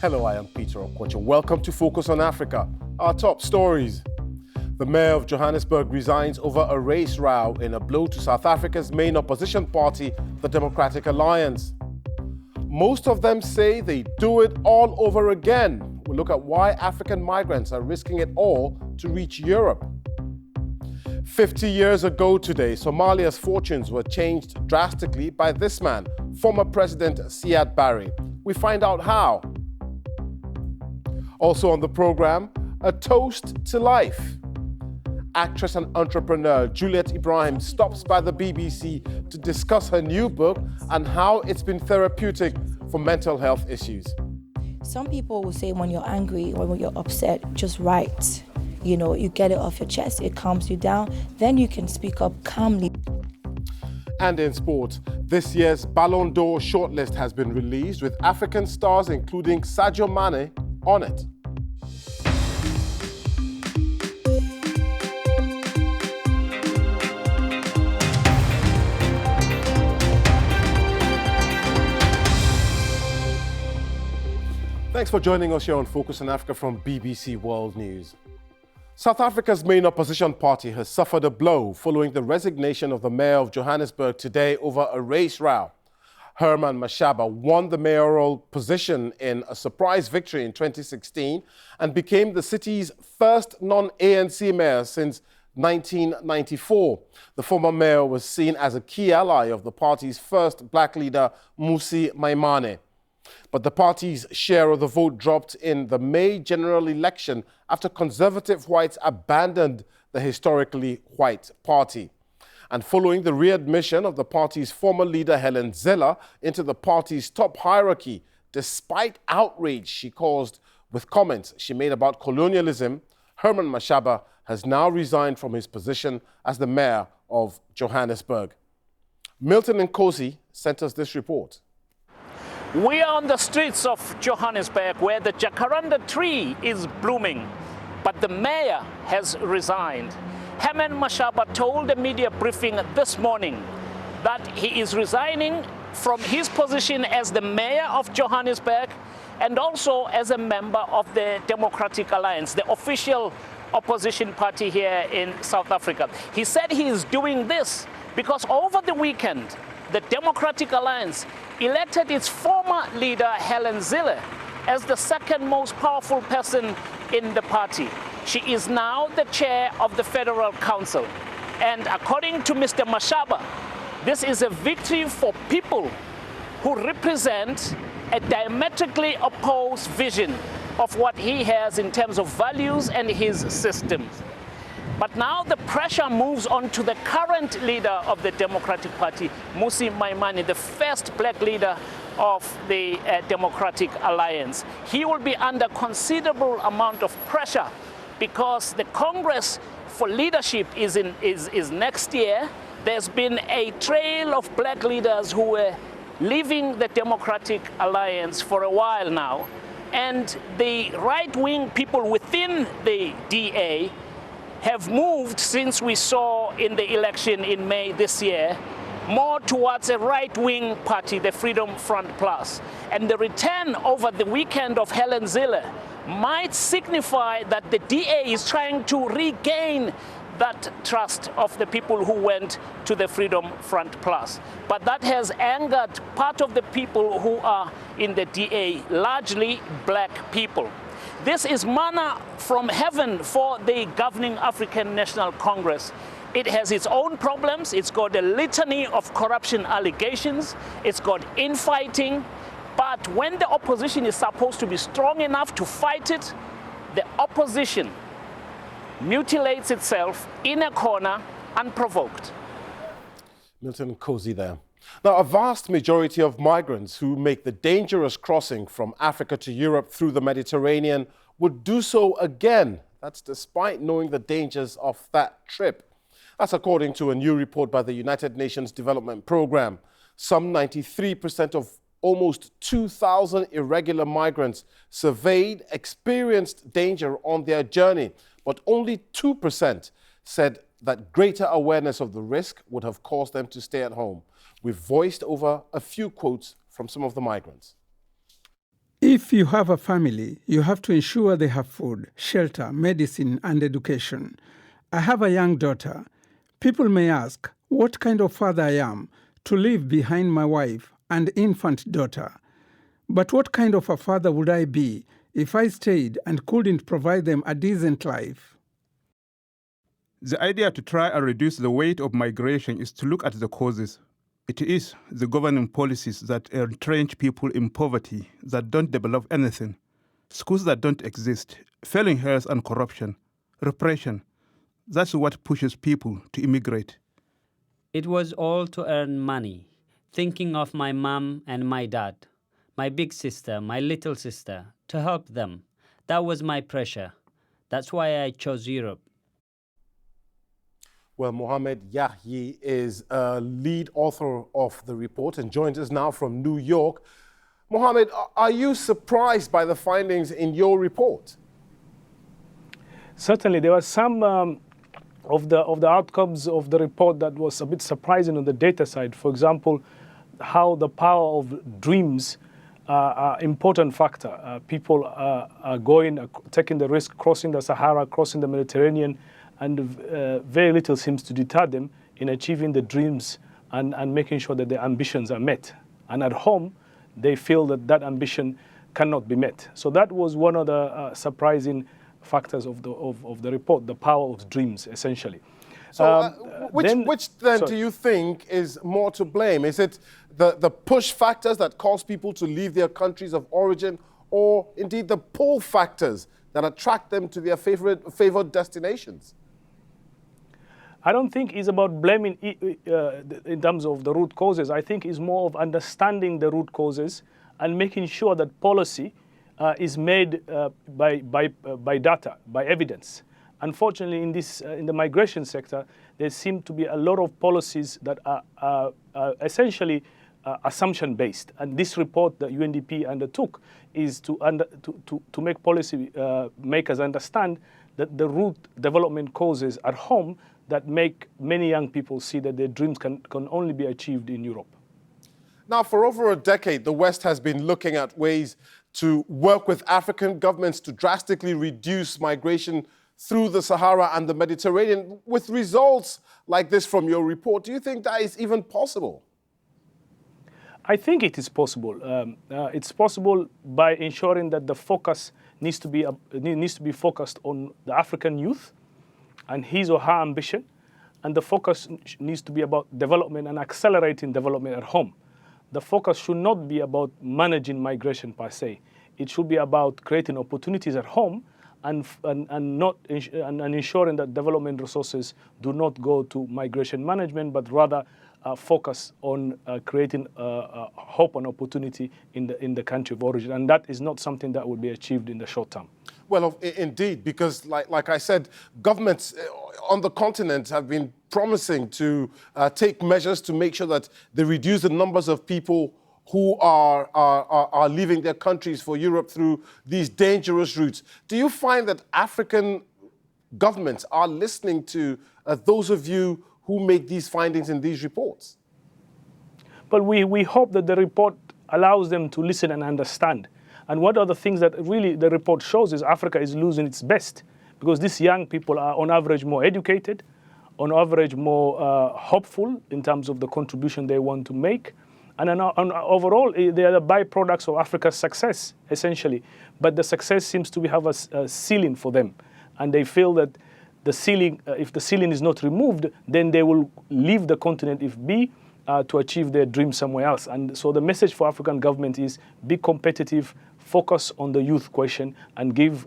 Hello, I am Peter Okwocha. Welcome to Focus on Africa. Our top stories. The mayor of Johannesburg resigns over a race row in a blow to South Africa's main opposition party, the Democratic Alliance. Most of them say they do it all over again. We'll look at why African migrants are risking it all to reach Europe. 50 years ago today, Somalia's fortunes were changed drastically by this man, former President Siad Barre. We find out how. Also on the program, a toast to life. Actress and entrepreneur Juliet Ibrahim stops by the BBC to discuss her new book and how it's been therapeutic for mental health issues. Some people will say when you're angry or when you're upset, just write. You know, you get it off your chest, it calms you down, then you can speak up calmly. And in sport, this year's Ballon d'Or shortlist has been released with African stars including Sadio Mane on it. Thanks for joining us here on Focus on Africa from BBC World News. South Africa's main opposition party has suffered a blow following the resignation of the mayor of Johannesburg today over a race row. Herman Mashaba won the mayoral position in a surprise victory in 2016 and became the city's first non-ANC mayor since 1994. The former mayor was seen as a key ally of the party's first black leader, Mmusi Maimane. But the party's share of the vote dropped in the May general election after conservative whites abandoned the historically white party. And following the readmission of the party's former leader, Helen Zille, into the party's top hierarchy, despite outrage she caused with comments she made about colonialism, Herman Mashaba has now resigned from his position as the mayor of Johannesburg. Milton Nkosi sent us this report. We are on the streets of Johannesburg where the jacaranda tree is blooming, but the mayor has resigned. Herman Mashaba told a media briefing this morning that he is resigning from his position as the mayor of Johannesburg and also as a member of the Democratic Alliance, the official opposition party here in South Africa. He said he is doing this because over the weekend, the Democratic Alliance elected its former leader, Helen Zille, as the second most powerful person in the party. She is now the chair of the Federal Council. And according to Mr. Mashaba, this is a victory for people who represent a diametrically opposed vision of what he has in terms of values and his systems. But now the pressure moves on to the current leader of the Democratic Party, Mmusi Maimane, the first black leader of the Democratic Alliance. He will be under considerable amount of pressure because the Congress for Leadership is next year. There's been a trail of black leaders who were leaving the Democratic Alliance for a while now. And the right-wing people within the DA have moved since we saw in the election in May this year more towards a right-wing party, the Freedom Front Plus. And the return over the weekend of Helen Zille might signify that the DA is trying to regain that trust of the people who went to the Freedom Front Plus. But that has angered part of the people who are in the DA, largely black people. This is manna from heaven for the governing African National Congress. It has its own problems. It's got a litany of corruption allegations. It's got infighting. But when the opposition is supposed to be strong enough to fight it, the opposition mutilates itself in a corner unprovoked. Milton Nkosi there. Now, a vast majority of migrants who make the dangerous crossing from Africa to Europe through the Mediterranean would do so again. That's despite knowing the dangers of that trip. That's according to a new report by the United Nations Development Programme. Some 93% of almost 2,000 irregular migrants surveyed experienced danger on their journey, but only 2% said that greater awareness of the risk would have caused them to stay at home. We've voiced over a few quotes from some of the migrants. If you have a family, you have to ensure they have food, shelter, medicine, and education. I have a young daughter. People may ask what kind of father I am to leave behind my wife and infant daughter. But what kind of a father would I be if I stayed and couldn't provide them a decent life? The idea to try and reduce the weight of migration is to look at the causes. It is the governing policies that entrench people in poverty, that don't develop anything, schools that don't exist, failing health and corruption, repression. That's what pushes people to immigrate. It was all to earn money, thinking of my mom and my dad, my big sister, my little sister, to help them. That was my pressure. That's why I chose Europe. Well, Mohamed Yahyi is a lead author of the report and joins us now from New York. Mohamed, are you surprised by the findings in your report? Certainly, there were some of the outcomes of the report that was a bit surprising on the data side. For example, how the power of dreams are an important factor. People are going, taking the risk, crossing the Sahara, crossing the Mediterranean, and very little seems to deter them in achieving the dreams and making sure that their ambitions are met. And at home, they feel that that ambition cannot be met. So that was one of the surprising factors of the report, the power of dreams, essentially. So which do you think is more to blame? Is it the push factors that cause people to leave their countries of origin, or indeed the pull factors that attract them to their favored destinations? I don't think it's about blaming in terms of the root causes. I think it's more of understanding the root causes and making sure that policy is made by data, by evidence. Unfortunately, in the migration sector, there seem to be a lot of policies that are essentially assumption-based. And this report that UNDP undertook is to make policy makers understand that the root development causes at home that make many young people see that their dreams can only be achieved in Europe. Now, for over a decade, the West has been looking at ways to work with African governments to drastically reduce migration through the Sahara and the Mediterranean. With results like this from your report, do you think that is even possible? I think it is possible. It's possible by ensuring that the focus needs to be focused on the African youth and his or her ambition, and the focus needs to be about development and accelerating development at home. The focus should not be about managing migration per se. It should be about creating opportunities at home and ensuring that development resources do not go to migration management, but rather focus on creating hope and opportunity in the country of origin. And that is not something that will be achieved in the short term. Well, indeed, because like I said, governments on the continent have been promising to take measures to make sure that they reduce the numbers of people who are leaving their countries for Europe through these dangerous routes. Do you find that African governments are listening to those of you who make these findings in these reports? But we hope that the report allows them to listen and understand. And one of the things that really the report shows is Africa is losing its best, because these young people are on average more educated, on average more hopeful in terms of the contribution they want to make. And overall, they are the byproducts of Africa's success, essentially. But the success seems to have a ceiling for them. And they feel that the ceiling, if the ceiling is not removed, then they will leave the continent to achieve their dream somewhere else. And so the message for African government is be competitive, focus on the youth question, and give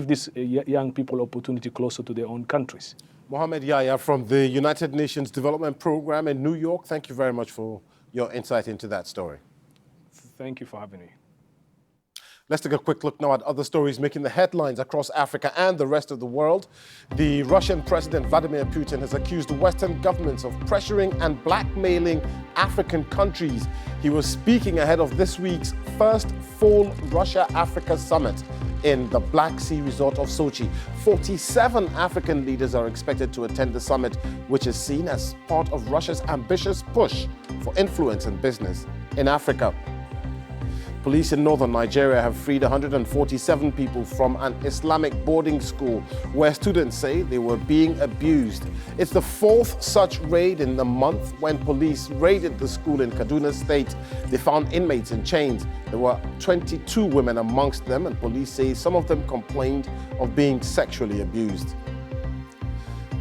these young people opportunity closer to their own countries. Mohamed Yahyi from the United Nations Development Program in New York, thank you very much for your insight into that story. Thank you for having me. Let's take a quick look now at other stories making the headlines across Africa and the rest of the world. The Russian President Vladimir Putin has accused Western governments of pressuring and blackmailing African countries. He was speaking ahead of this week's first full Russia-Africa summit in the Black Sea resort of Sochi. 47 African leaders are expected to attend the summit, which is seen as part of Russia's ambitious push for influence and business in Africa. Police in northern Nigeria have freed 147 people from an Islamic boarding school where students say they were being abused. It's the fourth such raid in a month. When police raided the school in Kaduna State, they found inmates in chains. There were 22 women amongst them, and police say some of them complained of being sexually abused.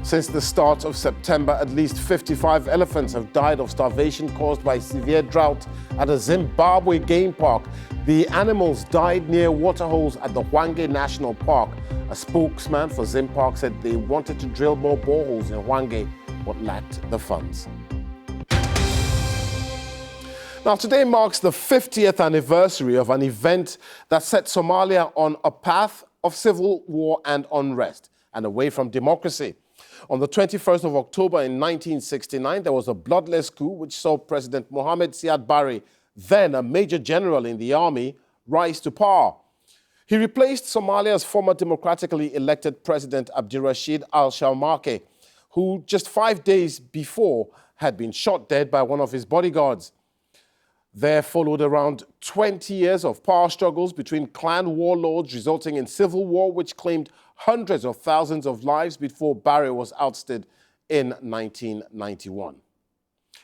Since the start of September, at least 55 elephants have died of starvation caused by severe drought at a Zimbabwe game park. The animals died near waterholes at the Hwange National Park. A spokesman for Zim Park said they wanted to drill more boreholes in Hwange, but lacked the funds. Now, today marks the 50th anniversary of an event that set Somalia on a path of civil war and unrest and away from democracy. On the 21st of October in 1969, there was a bloodless coup which saw President Mohamed Siad Barre, then a major general in the army, rise to power. He replaced Somalia's former democratically elected President Abdirashid al-Shalmake, who just 5 days before had been shot dead by one of his bodyguards. There followed around 20 years of power struggles between clan warlords, resulting in civil war which claimed hundreds of thousands of lives before Barre was ousted in 1991.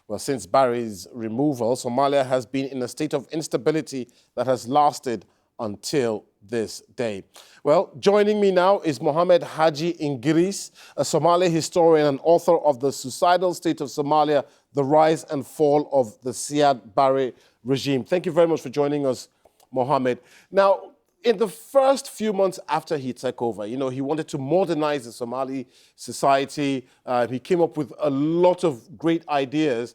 Well, since Barre's removal, Somalia has been in a state of instability that has lasted until this day. Well, joining me now is Mohamed Haji Ingris, a Somali historian and author of The Suicidal State of Somalia, The Rise and Fall of the Siad Barre Regime. Thank you very much for joining us, Mohamed. Now, in the first few months after he took over, he wanted to modernize the Somali society. He came up with a lot of great ideas,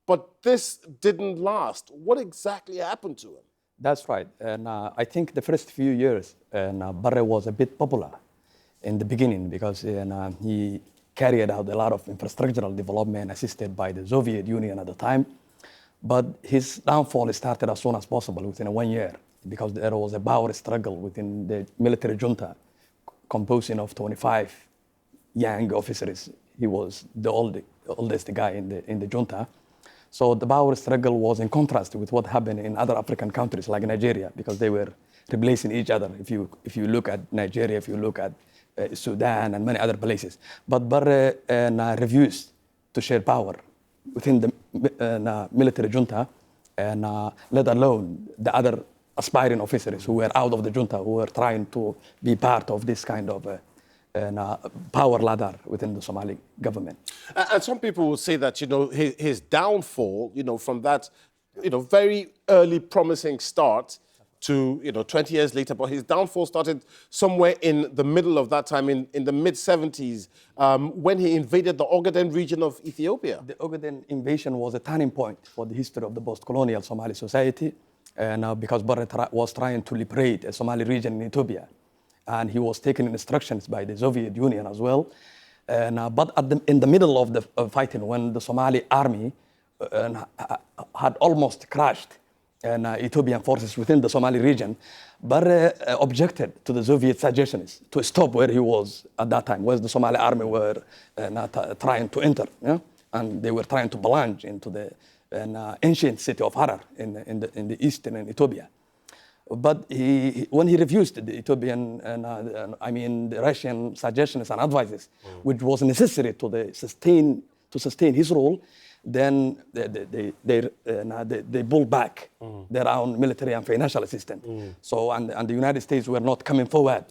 but this didn't last. What exactly happened to him? That's right. And I think the first few years, Barre was a bit popular in the beginning because he carried out a lot of infrastructural development assisted by the Soviet Union at the time. But his downfall started as soon as possible, within 1 year, because there was a power struggle within the military junta composing of 25 young officers. He was the oldest guy in the junta. So the power struggle was in contrast with what happened in other African countries like Nigeria, because they were replacing each other. If you look at Nigeria, if you look at Sudan and many other places. But Barre refused to share power within the military junta, and let alone the other aspiring officers who were out of the junta, who were trying to be part of this kind of power ladder within the Somali government. And some people will say that, his downfall, from that, very early promising start to, 20 years later, but his downfall started somewhere in the middle of that time, in the mid-70s, when he invaded the Ogaden region of Ethiopia. The Ogaden invasion was a turning point for the history of the post-colonial Somali society, and because Barre was trying to liberate a Somali region in Ethiopia. And he was taking instructions by the Soviet Union as well. But in the middle of the fighting, when the Somali army had almost crushed Ethiopian forces within the Somali region, Barre objected to the Soviet suggestions to stop where he was at that time, where the Somali army were trying to enter. And they were trying to plunge into the ancient city of Harar in the eastern Ethiopia. But when he refused the Ethiopian, the Russian suggestions and advices, which was necessary to sustain his rule, then they pulled back their own military and financial assistance. So and the United States were not coming forward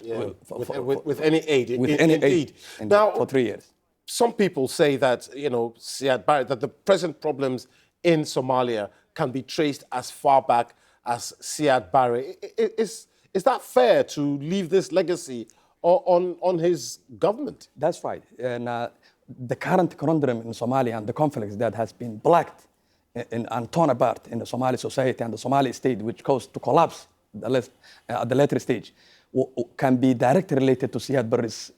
with any aid. Now, for 3 years. Some people say that Siad Barre, that the present problems in Somalia can be traced as far back as Siad Barre. Is that fair to leave this legacy on his government? That's right. And the current conundrum in Somalia and the conflicts that has been blacked and torn apart in the Somali society and the Somali state, which caused to collapse at the later stage, can be directly related to Siad Barre's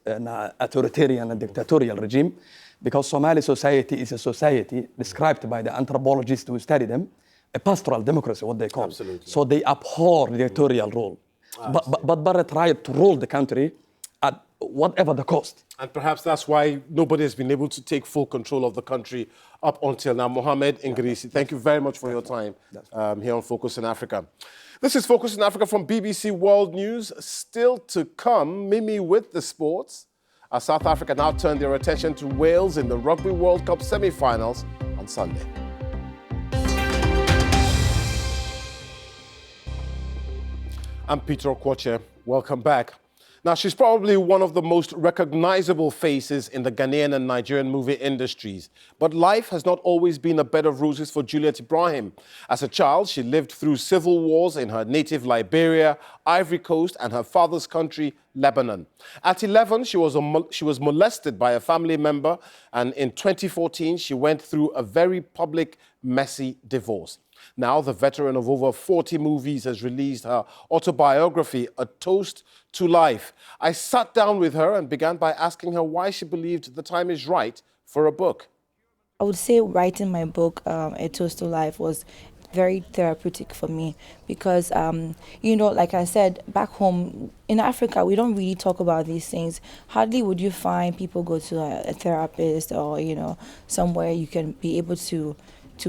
authoritarian and dictatorial regime, because Somali society is a society described by the anthropologists who study them, a pastoral democracy, what they call. Absolutely. So they abhor dictatorial rule. But Barre tried to rule the country at whatever the cost. And perhaps that's why nobody has been able to take full control of the country up until now. Mohamed Ingris, thank you very much for your time here on Focus in Africa. This is Focus on Africa from BBC World News. Still to come, Mimi with the sports. As South Africa now turn their attention to Wales in the Rugby World Cup semi-finals on Sunday. I'm Peter Okwoche. Welcome back. Now, she's probably one of the most recognizable faces in the Ghanaian and Nigerian movie industries. But life has not always been a bed of roses for Juliet Ibrahim. As a child, she lived through civil wars in her native Liberia, Ivory Coast, and her father's country, Lebanon. At 11, she was molested by a family member, and in 2014, she went through a very public, messy divorce. Now, the veteran of over 40 movies has released her autobiography, A Toast to Life. I sat down with her and began by asking her why she believed the time is right for a book. I would say writing my book, A Toast to Life, was very therapeutic for me because, like I said, back home in Africa, we don't really talk about these things. Hardly would you find people go to a therapist or, somewhere you can be able to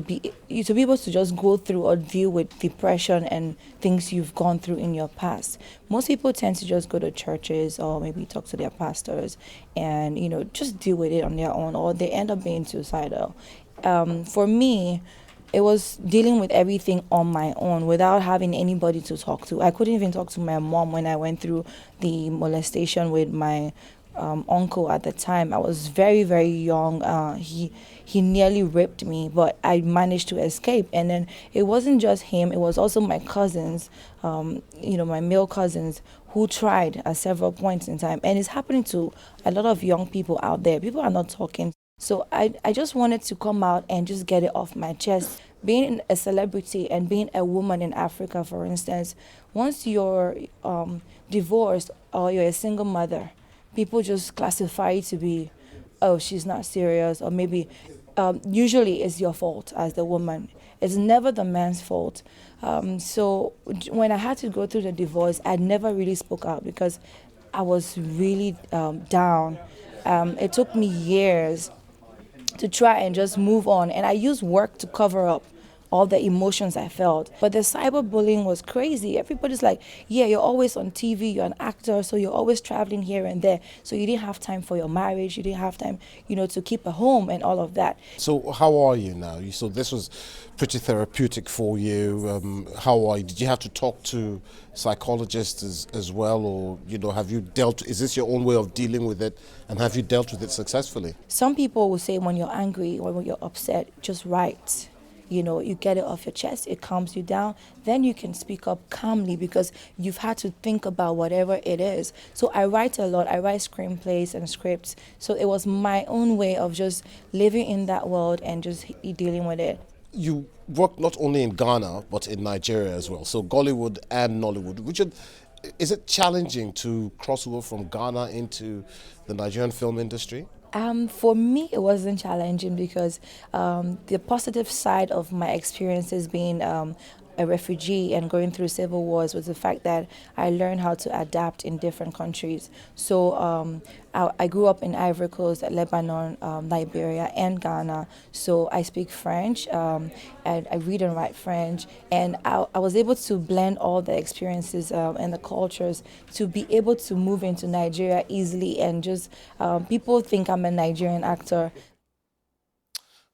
be able to just go through or deal with depression and things you've gone through in your past. Most people tend to just go to churches or maybe talk to their pastors and, just deal with it on their own, or they end up being suicidal. For me, it was dealing with everything on my own without having anybody to talk to. I couldn't even talk to my mom when I went through the molestation with my uncle at the time. I was very, very young. He nearly raped me, but I managed to escape. And then it wasn't just him, it was also my cousins, my male cousins, who tried at several points in time. And it's happening to a lot of young people out there. People are not talking. So I just wanted to come out and just get it off my chest. Being a celebrity and being a woman in Africa, for instance, once you're divorced or you're a single mother, people just classify you to be, oh, she's not serious, or maybe usually it's your fault as the woman. It's never the man's fault. So when I had to go through the divorce, I never really spoke out because I was really down. It took me years to try and just move on, and I used work to cover up all the emotions I felt. But the cyberbullying was crazy. Everybody's like, yeah, you're always on TV, you're an actor, so you're always traveling here and there. So you didn't have time for your marriage, you didn't have time, to keep a home and all of that. So how are you now? So this was pretty therapeutic for you. How are you? Did you have to talk to psychologists as well, or have you is this your own way of dealing with it, and have you dealt with it successfully? Some people will say when you're angry or when you're upset, just write. You get it off your chest, it calms you down, then you can speak up calmly because you've had to think about whatever it is. So I write a lot, I write screenplays and scripts. So it was my own way of just living in that world and just dealing with it. You work not only in Ghana, but in Nigeria as well. So Gollywood and Nollywood. Richard, is it challenging to cross over from Ghana into the Nigerian film industry? For me, it wasn't challenging because the positive side of my experiences being a refugee and going through civil wars was the fact that I learned how to adapt in different countries. So I grew up in Ivory Coast, Lebanon, Liberia, and Ghana. So I speak French, and I read and write French. And I was able to blend all the experiences and the cultures to be able to move into Nigeria easily. And just people think I'm a Nigerian actor.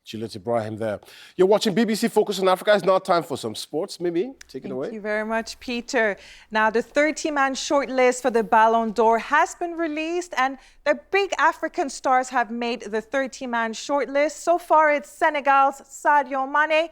Juliet Ibrahim there. You're watching BBC Focus on Africa. It's now time for some sports. Mimi, take it away. Thank you very much, Peter. Now, the 30-man shortlist for the Ballon d'Or has been released, and the big African stars have made the 30-man shortlist. So far, it's Senegal's Sadio Mane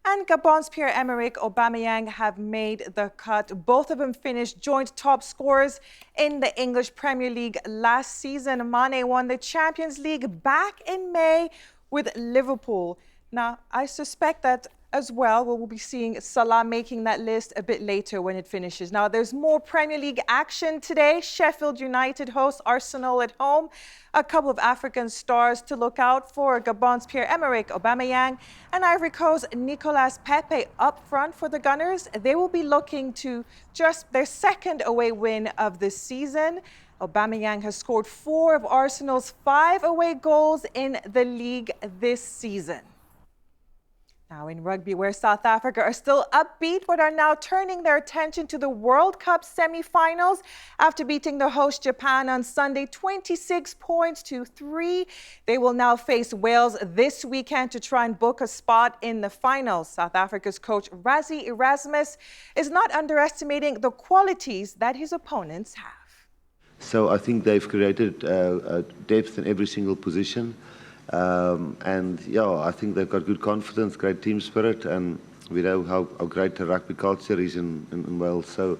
and Gabon's Pierre-Emerick Aubameyang have made the cut. Both of them finished joint top scorers in the English Premier League last season. Mane won the Champions League back in May with Liverpool. Now, I suspect that as well, we'll be seeing Salah making that list a bit later when it finishes. Now, there's more Premier League action today. Sheffield United hosts Arsenal at home. A couple of African stars to look out for: Gabon's Pierre-Emerick Aubameyang and Ivory Coast's Nicolas Pepe up front for the Gunners. They will be looking to just their second away win of the season. Aubameyang has scored 4 of Arsenal's 5 away goals in the league this season. Now in rugby, where South Africa are still upbeat but are now turning their attention to the World Cup semi-finals after beating the host Japan on Sunday 26 points to 3. They will now face Wales this weekend to try and book a spot in the finals. South Africa's coach Rassie Erasmus is not underestimating the qualities that his opponents have. So I think they've created depth in every single position. And yeah, I think they've got good confidence, great team spirit, and we know how great the rugby culture is in Wales. So,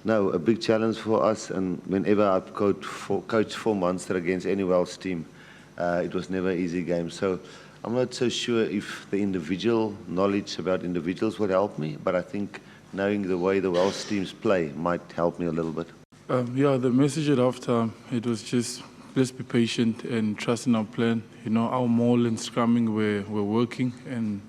no, a big challenge for us. And whenever I've coached for Munster against any Welsh team, it was never an easy game. So I'm not so sure if the individual knowledge about individuals would help me, but I think knowing the way the Welsh teams play might help me a little bit. Yeah, the message at halftime, it was just, let's be patient and trust in our plan. You know, our maul and scrumming were working, and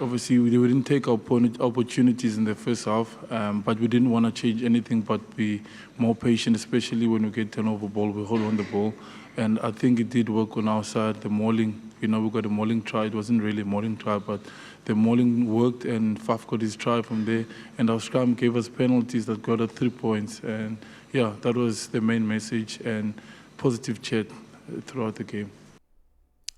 obviously we didn't take our opportunities in the first half, but we didn't want to change anything but be more patient, especially when we get turnover ball, we hold on the ball. And I think it did work on our side, the mauling. You know, we got a mauling try. It wasn't really a mauling try, but the mauling worked, and Faf got his try from there. And our scrum gave us penalties that got us 3 points. And yeah, that was the main message, and positive chat throughout the game.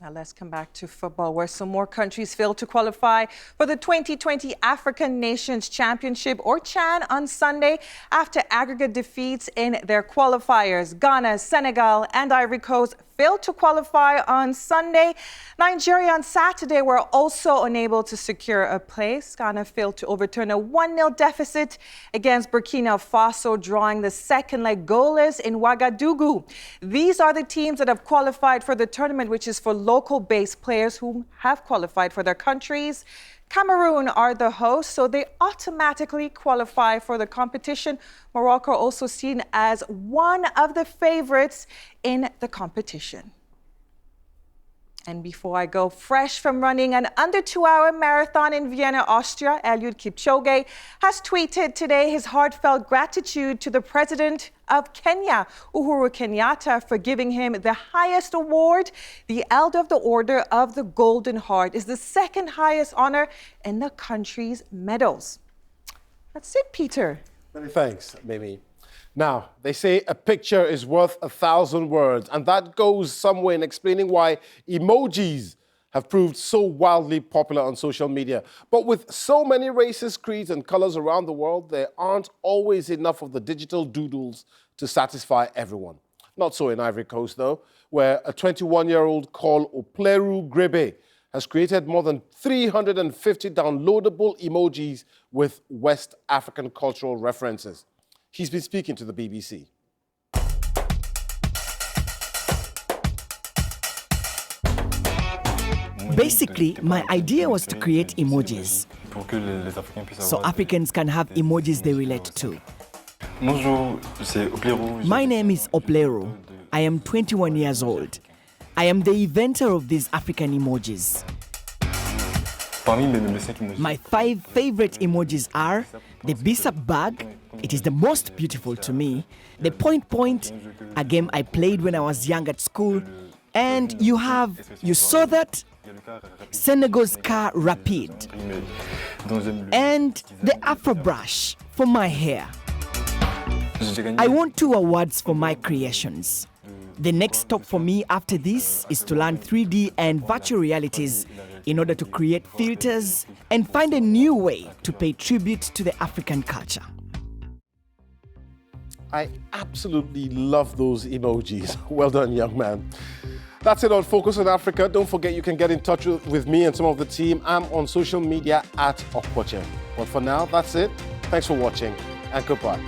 Now let's come back to football, where some more countries failed to qualify for the 2020 African Nations Championship, or CHAN, on Sunday after aggregate defeats in their qualifiers. Ghana, Senegal and Ivory Coast failed to qualify on Sunday. Nigeria on Saturday were also unable to secure a place. Ghana failed to overturn a 1-0 deficit against Burkina Faso, drawing the second leg goalless in Ouagadougou. These are the teams that have qualified for the tournament, which is for local-based players who have qualified for their countries. Cameroon are the hosts, so they automatically qualify for the competition. Morocco also seen as one of the favorites in the competition. And before I go, fresh from running an under 2-hour marathon in Vienna, Austria, Eliud Kipchoge has tweeted today his heartfelt gratitude to the president of Kenya, Uhuru Kenyatta, for giving him the highest award. The Elder of the Order of the Golden Heart is the second highest honor in the country's medals. That's it, Peter. Many thanks, Mimi. Now, they say a picture is worth 1,000 words, and that goes somewhere in explaining why emojis have proved so wildly popular on social media. But with so many races, creeds, and colors around the world, there aren't always enough of the digital doodles to satisfy everyone. Not so in Ivory Coast, though, where a 21-year-old called Opleru Grebe has created more than 350 downloadable emojis with West African cultural references. He's been speaking to the BBC. Basically, my idea was to create emojis so Africans can have emojis they relate to. My name is Opleru. I am 21 years old. I am the inventor of these African emojis. My 5 favorite emojis are the Bissap bag. It is the most beautiful to me. The point, a game I played when I was young at school. And you saw that? Senegal's car rapide. And the Afro brush for my hair. I won 2 awards for my creations. The next stop for me after this is to learn 3D and virtual realities in order to create filters and find a new way to pay tribute to the African culture. I absolutely love those emojis. Well done, young man. That's it on Focus on Africa. Don't forget you can get in touch with me and some of the team. I'm on social media at Okwoche. But for now, that's it. Thanks for watching and goodbye.